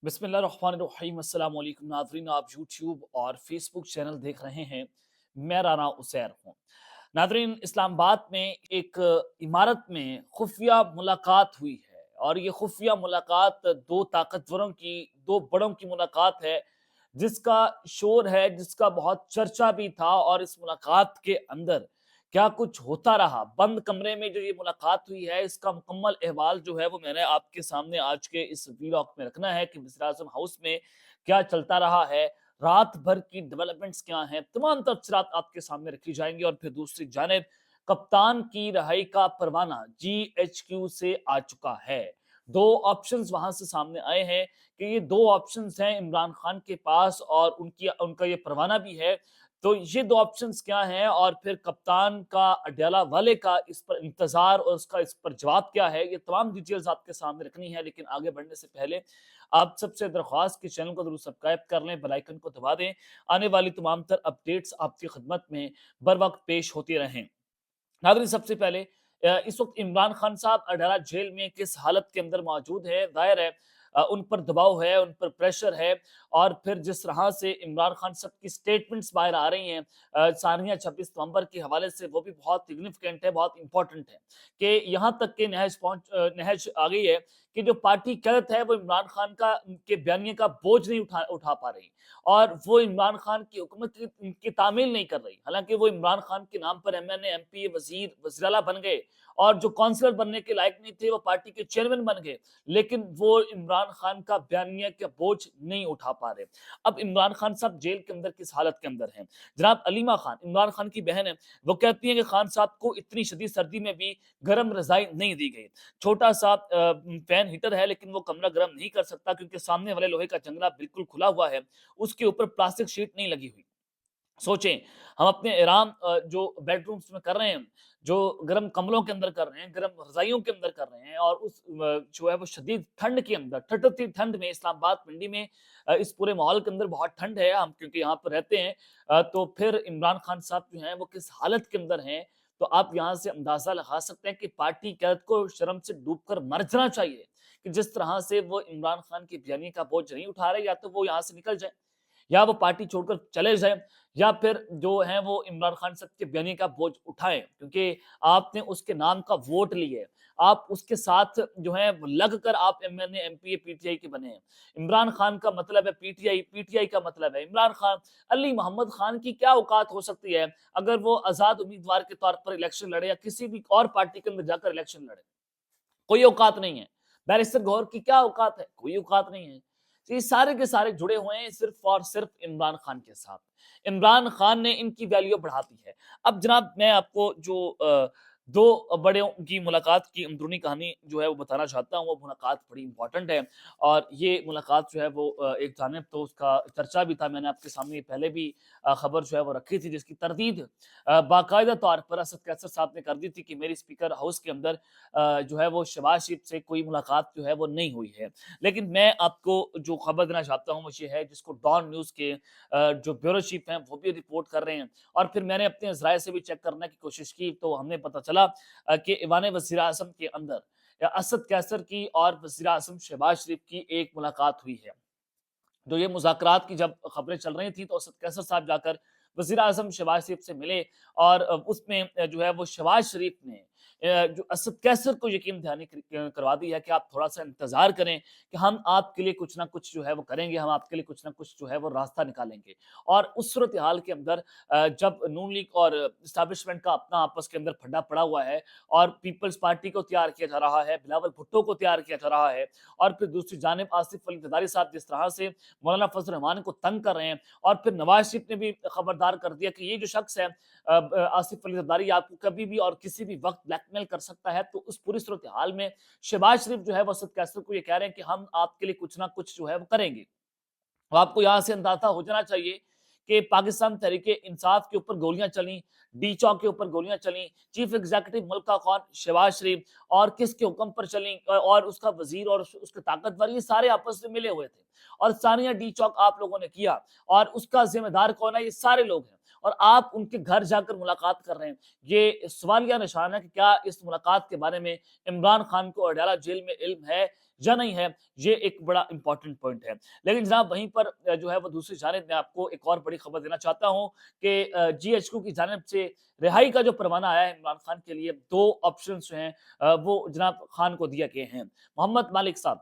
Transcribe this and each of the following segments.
बिस्मिल्लाहिर्रहमानिर्रहीम। अस्सलाम वालेकुम नाज़रीन, आप यूट्यूब और फेसबुक चैनल देख रहे हैं। मैं राना उसैर हूँ। नाज़रीन, इस्लामाबाद में एक इमारत में खुफिया मुलाकात हुई है और ये खुफिया मुलाकात दो ताकतवरों की, दो बड़ों की मुलाकात है, जिसका शोर है, जिसका बहुत चर्चा भी था। और इस मुलाकात के अंदर क्या कुछ होता रहा, बंद कमरे में जो ये मुलाकात हुई है, इसका मुकम्मल अहवाल जो है वो मैंने आपके सामने आज के इस वीलॉग में रखना है कि वज़ीर आज़म हाउस में क्या चलता रहा है, रात भर की डेवलपमेंट्स क्या हैं, तमाम तफसीलात आपके सामने रखी जाएंगी। और फिर दूसरी जानिब कप्तान की रहाई का परवाना GHQ से आ चुका है। दो ऑप्शंस वहां से सामने आए हैं कि ये दो ऑप्शंस हैं इमरान खान के पास और उनकी उनका ये परवाना भी है। तो ये दो ऑप्शंस क्या हैं और फिर कप्तान का अडयाला वाले का इस पर इंतजार और उसका इस पर जवाब क्या है, ये तमाम डिटेल्स आपके सामने रखनी है। लेकिन आगे बढ़ने से पहले आप सबसे दरख्वास्त कि चैनल को जरूर सब्सक्राइब कर लें, बेल आइकन को दबा दें। आने वाली तमाम तर अपडेट्स आपकी खिदमत में बर वक्त पेश होती रहें। नाज़रीन, सबसे पहले इस वक्त इमरान खान साहब अडयाला जेल में किस हालत के अंदर मौजूद है। जाहिर है उन पर दबाव है, उन पर प्रेशर है। और फिर जिस तरह से इमरान खान साहब की स्टेटमेंट्स बाहर आ रही हैं सानिया 26 नवंबर के हवाले से, वो भी बहुत सिग्निफिकेंट है, बहुत इंपॉर्टेंट है कि यहाँ तक के नहज आ गई है कि जो पार्टी क्यादत है वो इमरान खान का के बयानिए का बोझ नहीं उठा पा रही और वो इमरान खान की हुकूमत की तामील नहीं कर रही। हालांकि वो इमरान खान के नाम पर MNA MP वजीर वज़ीराला बन गए और जो काउंसलर बनने के लायक नहीं थे वो पार्टी के चेयरमैन बन गए, लेकिन वो इमरान खान का बयानिया का बोझ नहीं उठा पा रहे। अब इमरान खान साहब जेल के अंदर किस हालत के अंदर हैं। जनाब अलीमा खान, इमरान खान की बहन है, वो कहती है कि खान साहब को इतनी शदीद सर्दी में भी गर्म रजाई नहीं दी गई। छोटा सा फैन हीटर है लेकिन वो कमरा गर्म नहीं कर सकता क्योंकि सामने वाले लोहे का जंगला बिल्कुल खुला हुआ है, उसके ऊपर प्लास्टिक शीट नहीं लगी हुई। सोचें, हम अपने आराम जो बेडरूम्स में कर रहे हैं, जो गर्म कमरों के अंदर कर रहे हैं, गर्म रजाइयों के अंदर कर रहे हैं, और उस जो है वो शदीद ठंड के अंदर, ठठरती ठंड में इस्लामाबाद मंडी में इस पूरे माहौल के अंदर बहुत ठंड है, हम क्योंकि यहाँ पर रहते हैं। तो फिर इमरान खान साहब जो हैं वो किस हालत के अंदर हैं, तो आप यहाँ से अंदाजा लगा सकते हैं कि पार्टी क़यादत को शर्म से डूबकर मर जाना चाहिए कि जिस तरह से वो इमरान खान की बयानी का बोझ नहीं उठा रहे। या तो वो यहाँ से निकल जाए, या वो पार्टी छोड़कर चले जाए, या फिर जो है वो इमरान खान साहब के बयानी का बोझ उठाएं, क्योंकि आपने उसके नाम का वोट लिए है, आप उसके साथ जो है लग कर आप MNA MP PTI के बने हैं। इमरान खान का मतलब है PTI, PTI का मतलब है इमरान खान। अली मोहम्मद खान की क्या औकात हो सकती है अगर वो आजाद उम्मीदवार के तौर पर इलेक्शन लड़े या किसी भी और पार्टी के अंदर जाकर इलेक्शन लड़े? कोई औकात नहीं है। बैरिस्टर गौहर की क्या औकात है? कोई औकात नहीं है। तो ये सारे के सारे जुड़े हुए हैं सिर्फ और सिर्फ इमरान खान के साथ। इमरान खान ने इनकी वैल्यू बढ़ा दी है। अब जनाब मैं आपको जो दो बड़ों की मुलाकात की अंदरूनी कहानी जो है वो बताना चाहता हूँ। वो मुलाकात बड़ी इंपॉर्टेंट है और ये मुलाकात जो है वो एक जानिब तो उसका चर्चा भी था, मैंने आपके सामने पहले भी खबर जो है वो रखी थी, जिसकी तरदीद बाकायदा तौर पर असद कैसर साहब ने कर दी थी कि मेरी स्पीकर हाउस के अंदर जो है वो शहबाज शरीफ से कोई मुलाकात जो है वो नहीं हुई है। लेकिन मैं आपको जो खबर देना चाहता हूँ वो ये है, जिसको डॉन न्यूज़ के जो ब्यूरो चीफ हैं वो भी रिपोर्ट कर रहे हैं, और फिर मैंने अपने ज़राए से भी चेक करने की कोशिश की तो हमें पता चला कि ईवान वज़ीर आज़म के अंदर असद कैसर की और वज़ीर आज़म शहबाज शरीफ की एक मुलाकात हुई है। जो ये मुज़ाकरात की जब खबरें चल रही थी तो असद कैसर साहब जाकर वज़ीर आज़म शहबाज शरीफ से मिले, और उसमें जो है वो शहबाज शरीफ ने जो असद कैसर को यकीन दहानी करवा दी है कि आप थोड़ा सा इंतजार करें कि हम आपके लिए कुछ ना कुछ जो है वो करेंगे, हम आपके लिए कुछ ना कुछ जो है वो रास्ता निकालेंगे। और उस सूरत हाल के अंदर जब नून लीग और इस्टेब्लिशमेंट का अपना आपस के अंदर फड्डा पड़ा हुआ है और पीपल्स पार्टी को तैयार किया जा रहा है, बिलावल भुट्टो को तैयार किया जा रहा है, और फिर दूसरी जानिब आसिफ अली जरदारी साहब जिस तरह से मौलाना फजल रहमान को तंग कर रहे हैं, और फिर नवाज शरीफ ने भी खबरदार कर दिया कि ये जो शख्स है आसिफ अली जरदारी आपको कभी भी और किसी भी वक्त ब्लैकमेल कर सकता है। तो उस पूरी सूरत हाल में शहबाज शरीफ जो है वो असद कैसर को ये कह रहे हैं कि हम आपके लिए कुछ ना कुछ जो है वो करेंगे। तो आपको यहाँ से अंदाजा हो जाना चाहिए कि पाकिस्तान तहरीके इंसाफ के ऊपर गोलियां चली, डी चौक के ऊपर गोलियां चली, चीफ एग्जीक्यूटिव मुल्क का कौन, शहबाज शरीफ, और किसके हुक्म पर चली, और उसका वजीर और उसके ताकतवर, ये सारे आपस में मिले हुए थे। और सानिया डी चौक आप लोगों ने किया, और उसका जिम्मेदार कौन है? ये सारे लोग हैं। اور آپ ان کے گھر جا کر ملاقات کر رہے ہیں۔ یہ سوالیہ نشان ہے کہ کیا اس ملاقات کے بارے میں عمران خان کو اڈیالہ جیل میں علم ہے یا نہیں ہے، یہ ایک بڑا امپورٹنٹ پوائنٹ ہے۔ لیکن جناب وہیں پر جو ہے وہ دوسری جانب میں آپ کو ایک اور بڑی خبر دینا چاہتا ہوں کہ جی ایچ کیو کی جانب سے رہائی کا جو پروانہ آیا ہے عمران خان کے لیے، دو آپشنز جو ہیں وہ جناب خان کو دیا گئے ہیں۔ محمد مالک صاحب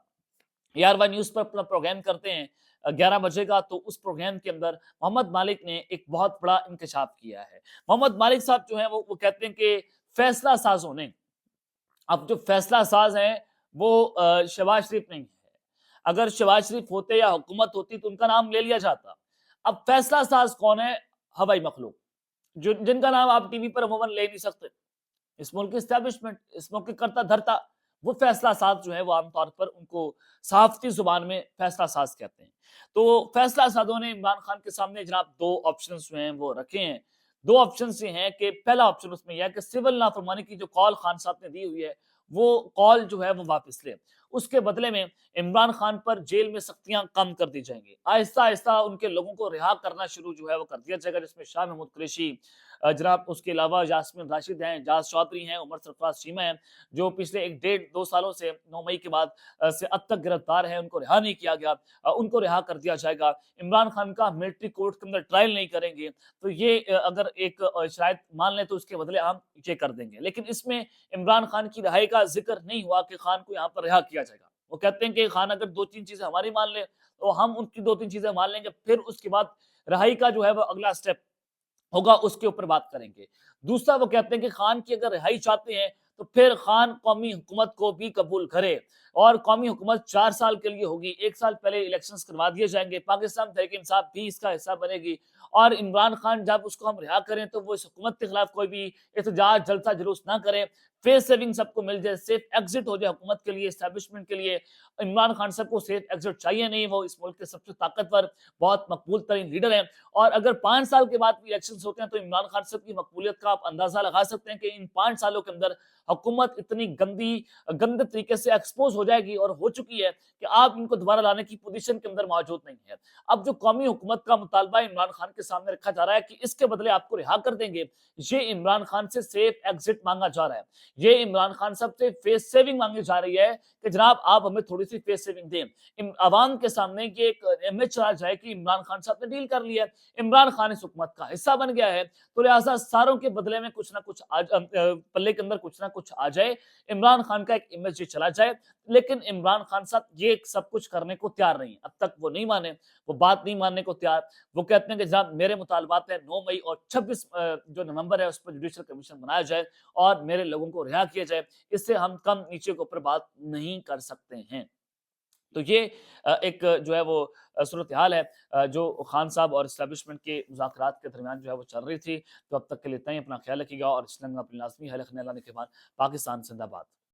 AR1 نیوز پر اپنا پروگرام کرتے ہیں 11 بجے کا، تو اس پروگرام کے اندر محمد مالک نے ایک بہت بڑا انکشاف کیا ہے۔ محمد مالک صاحب جو ہیں وہ کہتے ہیں کہ فیصلہ سازوں نے، اب جو فیصلہ ساز ہیں وہ شہباز شریف نہیں ہے، اگر شہباز شریف ہوتے یا حکومت ہوتی تو ان کا نام لے لیا جاتا۔ اب فیصلہ ساز کون ہے؟ ہوائی مخلوق، جن کا نام آپ ٹی وی پر عموماً لے نہیں سکتے، اس ملک کی اسٹیبلشمنٹ، اس ملک کی کرتا دھرتا، وہ فیصلہ ساز جو ہے وہ عام طور پر ان کو صحافتی زبان میں فیصلہ ساز کہتے ہیں۔ تو فیصلہ سازوں نے عمران خان کے سامنے جناب دو آپشنز جو ہیں وہ رکھے ہیں۔ دو آپشنز یہ ہیں کہ پہلا آپشن اس میں یہ ہے کہ سول نافرمانی کی جو کال خان صاحب نے دی ہوئی ہے وہ کال جو ہے وہ واپس لے، اس کے بدلے میں عمران خان پر جیل میں سختیاں کم کر دی جائیں گی، آہستہ آہستہ ان کے لوگوں کو رہا کرنا شروع جو ہے وہ کر دیا جائے گا، جس میں شاہ محمود قریشی جناب، اس کے علاوہ یاسمین راشد ہیں، جاز چودھری ہیں، عمر سرفراز چیمہ ہیں، جو پچھلے ایک ڈیڑھ دو سالوں سے 9 مئی کے بعد سے اب تک گرفتار ہیں، ان کو رہا نہیں کیا گیا، ان کو رہا کر دیا جائے گا۔ عمران خان کا ملٹری کورٹ کے اندر ٹرائل نہیں کریں گے، تو یہ اگر ایک شاید مان لیں تو اس کے بدلے ہم یہ کر دیں گے، لیکن اس میں عمران خان کی رہائی کا ذکر نہیں ہوا کہ خان کو یہاں پر رہا کیا جائے گا۔ وہ کہتے ہیں کہ خان اگر دو تین چیزیں ہماری مان لے تو ہم ان کی دو تین چیزیں مان لیں گے، پھر اس کے بعد رہائی کا جو ہے وہ اگلا سٹیپ ہوگا، اس کے اوپر بات کریں گے۔ دوسرا وہ کہتے ہیں کہ خان کی اگر رہائی چاہتے ہیں تو پھر خان قومی حکومت کو بھی قبول کرے، اور قومی حکومت 4 سال کے لیے ہوگی، 1 سال پہلے الیکشنز کروا دیے جائیں گے، پاکستان تحریک انصاف بھی اس کا حصہ بنے گی، اور عمران خان جب اس کو ہم رہا کریں تو وہ اس حکومت کے خلاف کوئی بھی احتجاج جلسہ جلوس نہ کرے، فیس سیونگ سب کو مل جائے، سیف ایگزٹ ہو جائے حکومت کے لیے، اسٹیبلشمنٹ کے لیے۔ عمران خان صاحب کو سیف ایگزٹ چاہیے نہیں، وہ اس ملک کے سب سے طاقتور، بہت مقبول ترین لیڈر ہیں، اور اگر 5 سال کے بعد بھی الیکشنز ہوتے ہیں تو عمران خان صاحب کی مقبولیت کا آپ اندازہ لگا سکتے ہیں کہ ان 5 سالوں کے اندر حکومت اتنی گندے طریقے سے ایکسپوز ہو جائے گی اور ہو چکی ہے کہ آپ ان کو دوبارہ لانے کی پوزیشن کے اندر موجود نہیں ہے۔ اب جو قومی حکومت کا مطالبہ عمران خان کے سامنے رکھا جا رہا ہے کہ اس کے بدلے آپ کو رہا کر دیں گے، یہ عمران خان سے سیف ایگزٹ مانگا جا رہا ہے، یہ عمران خان صاحب سے فیس سیونگ مانگی جا رہی ہے کہ جناب آپ ہمیں تھوڑی سی فیس سیونگ دیں، عوام کے سامنے یہ ایک امیج چلا جائے کہ عمران خان صاحب نے ڈیل کر لیا ہے، عمران خان اس حکومت کا حصہ بن گیا ہے، تو لہٰذا ساروں کے بدلے میں کچھ نہ کچھ پلے کے اندر کچھ نہ کچھ آ جائے، عمران خان کا ایک امیج یہ چلا جائے۔ لیکن عمران خان صاحب یہ سب کچھ کرنے کو تیار نہیں، اب تک وہ نہیں مانے، وہ بات نہیں ماننے کو تیار۔ وہ کہتے ہیں کہ جناب میرے مطالبات ہیں 9 مئی اور 26 جو نومبر ہے اس پر جوڈیشل کمیشن بنایا جائے اور میرے لوگوں کو رہا کیا جائے، اس سے ہم کم نیچے کے اوپر بات نہیں کر سکتے ہیں۔ تو یہ ایک جو ہے وہ صورتحال ہے جو خان صاحب اور اسٹیبلشمنٹ کے مذاکرات کے درمیان جو ہے وہ چل رہی تھی۔ تو اب تک کے لیے اتنا ہی، اپنا خیال رکھیے گا، اور اس لئے اپنی لازمی خیال رکھنے اللہ نے کے بعد پاکستان زندہ باد۔